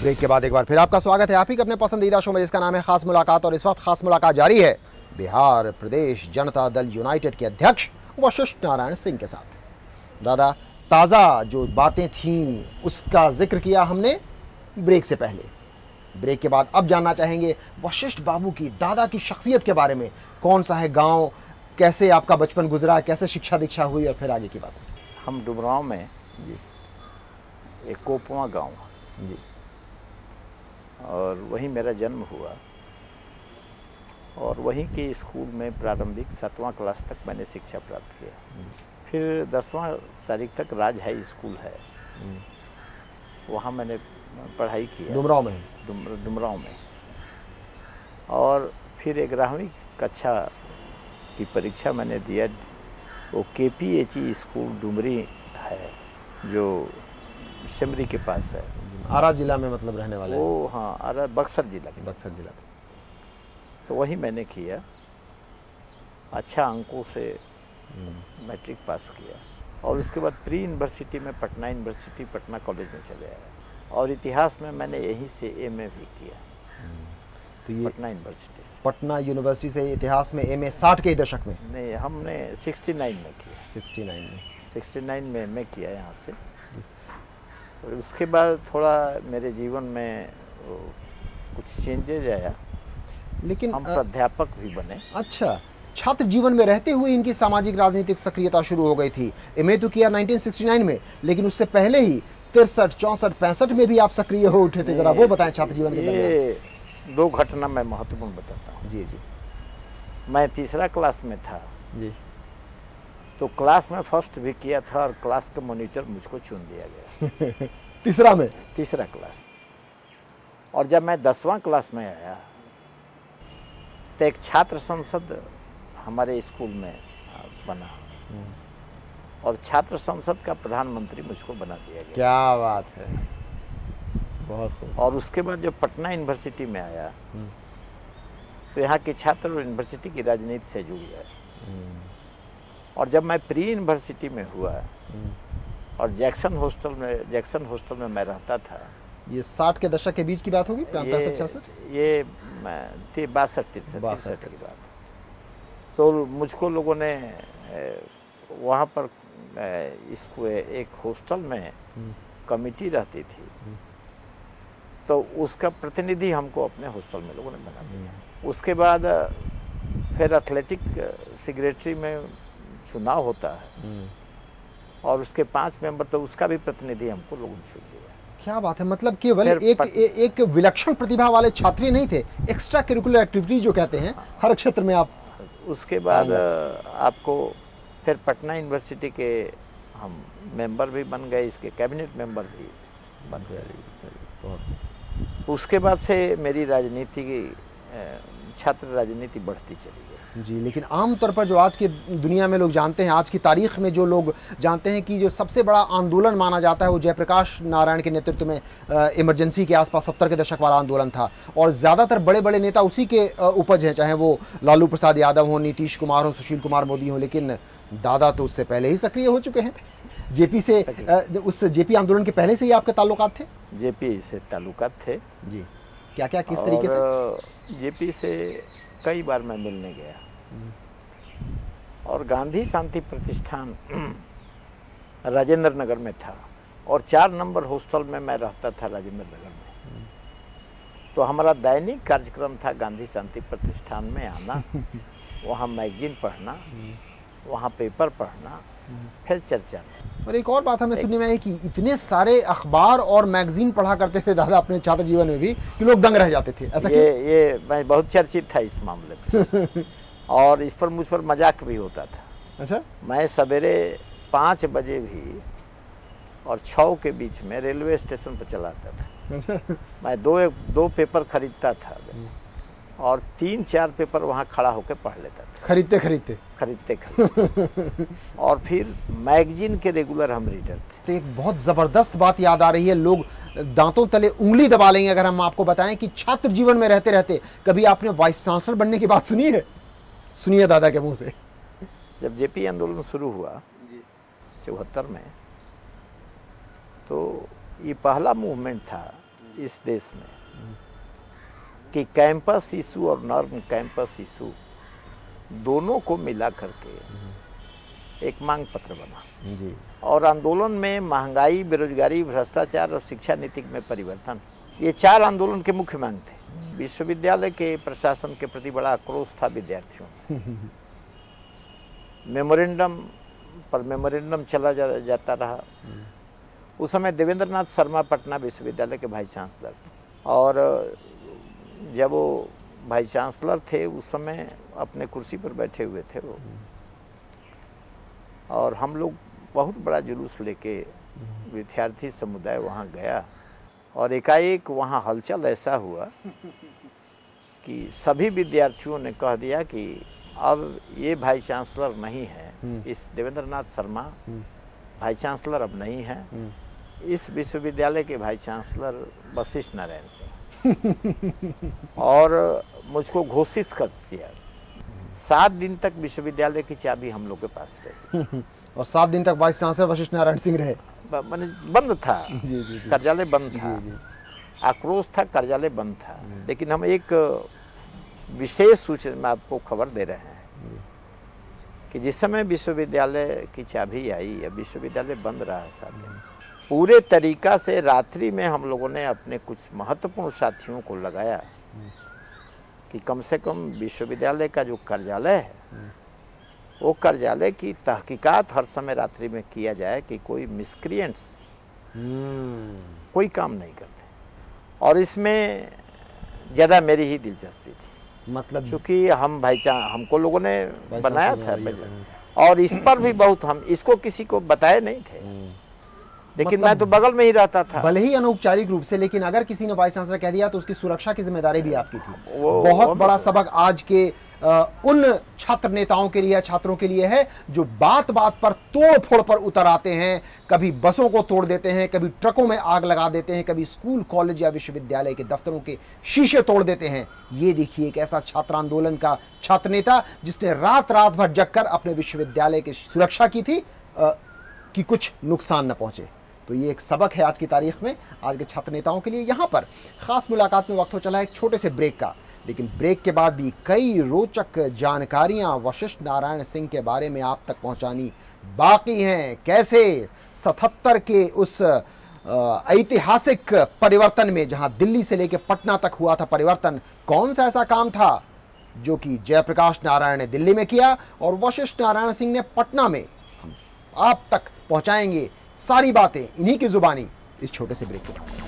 Break के बाद एक बार फिर आपका स्वागत है आप ही के अपने पसंदीदा शो में जिसका नाम है खास मुलाकात। और इस वक्त खास मुलाकात जारी है बिहार प्रदेश जनता दल यूनाइटेड के अध्यक्ष वशिष्ठ नारायण सिंह के साथ। दादा, ताज़ा जो बातें थीं उसका जिक्र किया हमने ब्रेक से पहले। ब्रेक के बाद अब जानना चाहेंगे वशिष्ठ बाबू की, दादा की शख्सियत के बारे में। कौन सा है गांव, कैसे आपका बचपन गुजरा, कैसे शिक्षा दीक्षा हुई और फिर आगे की बात। हम डुमरांव में जी एक कोपवा गांव जी और वहीं मेरा जन्म हुआ और वहीं के स्कूल में प्रारंभिक 7वां क्लास तक मैंने शिक्षा प्राप्त किया। फिर 10वां तारीख तक राज हाई स्कूल है, वहाँ मैंने पढ़ाई की डुमरांव में। डुमरांव में। और फिर 11वीं कक्षा की परीक्षा मैंने दिया। वो KPHE स्कूल डुमरी है जो सिमरी के पास है, आरा जिला में मतलब रहने वाले। वो हाँ, आरा बक्सर जिला के। बक्सर जिला। तो वही मैंने किया, अच्छा अंकों से मैट्रिक पास किया और उसके बाद प्री यूनिवर्सिटी में पटना यूनिवर्सिटी, पटना कॉलेज में चले आया और इतिहास में मैंने यहीं से MA भी किया। तो ये पटना यूनिवर्सिटी से। पटना यूनिवर्सिटी से इतिहास में MA 60 के दशक में? नहीं, हमने 69 में किया। 69 में MA किया यहाँ से। और उसके बाद थोड़ा मेरे जीवन में कुछ चेंजेज आया, लेकिन हम प्राध्यापक भी बने। अच्छा, छात्र जीवन में रहते हुए इनकी सामाजिक राजनीतिक सक्रियता शुरू हो गई थी। MA तो किया 1969 में, लेकिन उससे पहले ही 63, 64, 65 में भी आप सक्रिय हो उठे थे। जरा वो बताएं छात्र जीवन के दौरान। ये 2 घटना मैं महत्वपूर्ण बताता हूँ। जी जी। मैं तीसरा क्लास में था जी। तो क्लास में फर्स्ट भी किया था और क्लास का मॉनिटर मुझको चुन दिया गया। तीसरा में? तीसरा क्लास। और जब मैं 10वां क्लास में आया तो एक छात्र संसद हमारे स्कूल में बना और छात्र संसद का प्रधानमंत्री मुझको बना दिया गया। क्या बात है, बहुत खूब। और उसके बाद जब पटना यूनिवर्सिटी में आया तो यहाँ के छात्र और यूनिवर्सिटी की राजनीति से जुड़ गए। और जब मैं प्री यूनिवर्सिटी में हुआ और जैक्सन हॉस्टल में मैं रहता था। ये 60 के दशक के बीच की बात होगी, 65-66? ये 62-63 की बात। तो मुझको लोगों ने वहाँ पर इसको एक हॉस्टल में कमेटी रहती थी, तो उसका प्रतिनिधि हमको अपने हॉस्टल में लोगों ने बना दिया। उसके बाद फिर एथलेटिक सेक्रेटरी में चुनाव होता है और उसके 5 मेंबर, तो उसका भी प्रतिनिधि हमको लोगों ने चुन लिया। क्या बात है, मतलब केवल एक विलक्षण प्रतिभा वाले छात्र ही नहीं थे, एक्स्ट्रा करिकुलर एक्टिविटी जो कहते हैं हर क्षेत्र में आप। उसके बाद आपको फिर पटना यूनिवर्सिटी के हम मेंबर भी बन गए, इसके कैबिनेट मेंबर भी बन गए। उसके बाद से मेरी राजनीति की छात्र राजनीति बढ़ती चली गई। जी। लेकिन आमतौर पर जो आज की दुनिया में लोग जानते हैं, आज की तारीख में जो लोग जानते हैं कि जो सबसे बड़ा आंदोलन माना जाता है वो जयप्रकाश नारायण के नेतृत्व में इमरजेंसी के आसपास 70 के दशक वाला आंदोलन था। और ज़्यादातर बड़े बड़े नेता उसी के उपज हैं, चाहे वो लालू प्रसाद यादव हो, नीतीश कुमार हो, सुशील कुमार मोदी हो। लेकिन दादा तो उससे पहले ही सक्रिय हो चुके हैं। JP से, उस JP आंदोलन के पहले से ही आपके ताल्लुकात थे? JP से ताल्लुकात थे जी। क्या क्या, किस तरीके से? JP से कई बार मैं मिलने गया और गांधी शांति प्रतिष्ठान राजेंद्र नगर में था और 4 नंबर हॉस्टल में मैं रहता था राजेंद्र नगर में। तो हमारा दैनिक कार्यक्रम था गांधी शांति प्रतिष्ठान में आना, वहाँ मैगजीन पढ़ना, वहाँ पेपर पढ़ना, फिर चर्चा। और एक और बात हमें सुनने में आई कि इतने सारे अखबार और मैगजीन पढ़ा करते थे दादा अपने छात्र जीवन में भी कि लोग दंग रह जाते थे। ऐसा ये मैं बहुत चर्चित था इस मामले में और इस पर मुझ पर मजाक भी होता था। अच्छा। मैं सवेरे 5 बजे भी और 6 के बीच में रेलवे स्टेशन पर चला आता था। मैं दो पेपर खरीदता था और 3-4 पेपर वहाँ खड़ा होकर पढ़ लेता था, खरीदते और फिर मैगजीन के रेगुलर हम रीडर थे। तो एक बहुत जबरदस्त बात याद आ रही है, लोग दांतों तले उंगली दबा लेंगे अगर हम आपको बताएं कि छात्र जीवन में रहते रहते कभी आपने वाइस चांसलर बनने की बात सुनी है? सुनिए दादा के मुंह से। जब JP आंदोलन शुरू हुआ 74 में, तो ये पहला मूवमेंट था इस देश में कि कैंपस इशू और नॉन कैंपस इशू दोनों को मिला करके एक मांग पत्र बना जी। और आंदोलन में महंगाई, बेरोजगारी, भ्रष्टाचार और शिक्षा नीति में परिवर्तन, ये 4 आंदोलन के मुख्य मांग थे। विश्वविद्यालय के प्रशासन के प्रति बड़ा आक्रोश था विद्यार्थियों में। मेमोरेंडम पर मेमोरेंडम चला जाता रहा। उस समय देवेंद्र नाथ शर्मा पटना विश्वविद्यालय के वाइस चांसलर थे, और जब वो वाइस चांसलर थे उस समय अपने कुर्सी पर बैठे हुए थे वो, और हम लोग बहुत बड़ा जुलूस लेके विद्यार्थी समुदाय वहाँ गया, और एकाएक वहाँ हलचल ऐसा हुआ कि सभी विद्यार्थियों ने कह दिया कि अब ये वाइस चांसलर नहीं है, इस देवेंद्र नाथ शर्मा वाइस चांसलर अब नहीं है, इस विश्वविद्यालय के वाइस चांसलर वशिष्ठ नारायण सिंह। और मुझको घोषित कर दिया। 7 दिन तक विश्वविद्यालय की चाबी हम लोग के पास रही। और 7 दिन तक वाइस चांसलर वशिष्ठ नारायण सिंह रहे। माने बंद था, कार्यालय बंद था, आक्रोश था, कार्यालय बंद था। लेकिन हम एक विशेष सूचना में आपको खबर दे रहे हैं कि जिस समय विश्वविद्यालय की चाबी आई या विश्वविद्यालय बंद रहा 7 दिन, पूरे तरीका से रात्रि में हम लोगों ने अपने कुछ महत्वपूर्ण साथियों को लगाया कि कम से कम विश्वविद्यालय का जो कार्यालय है वो कार्यालय की तहकीकात हर समय रात्रि में किया जाए कि कोई मिसक्रिएंट्स कोई काम नहीं करते। और इसमें ज़्यादा मेरी ही दिलचस्पी थी, मतलब क्योंकि हम हमको लोगों ने बनाया था, और इस पर भी बहुत हम इसको किसी को बताए नहीं थे, लेकिन मैं तो बगल में ही रहता था, भले ही अनौपचारिक रूप से, लेकिन अगर किसी ने वाइस चांसलर कह दिया तो उसकी सुरक्षा की जिम्मेदारी भी आपकी थी। बहुत बड़ा सबक आज के उन छात्र नेताओं के लिए, छात्रों के लिए है जो बात बात पर तोड़ फोड़ पर उतर आते हैं। कभी बसों को तोड़ देते हैं, कभी ट्रकों में आग लगा देते हैं, कभी स्कूल, कॉलेज या विश्वविद्यालय के दफ्तरों के शीशे तोड़ देते हैं। ये देखिए एक ऐसा छात्र आंदोलन का छात्र नेता जिसने रात भर जगकर अपने विश्वविद्यालय की सुरक्षा की थी कि कुछ नुकसान न पहुंचे। तो ये एक सबक है आज की तारीख में, आज के छात्र नेताओं के लिए। यहां पर खास मुलाकात में वक्त हो चला है एक छोटे से ब्रेक का, लेकिन ब्रेक के बाद भी कई रोचक जानकारियां वशिष्ठ नारायण सिंह के बारे में आप तक पहुंचानी बाकी हैं। कैसे 77 के उस ऐतिहासिक परिवर्तन में, जहां दिल्ली से लेकर पटना तक हुआ था परिवर्तन, कौन सा ऐसा काम था जो कि जयप्रकाश नारायण ने दिल्ली में किया और वशिष्ठ नारायण सिंह ने पटना में, हम आप तक पहुंचाएंगे सारी बातें इन्हीं की जुबानी इस छोटे से ब्रेक के बाद।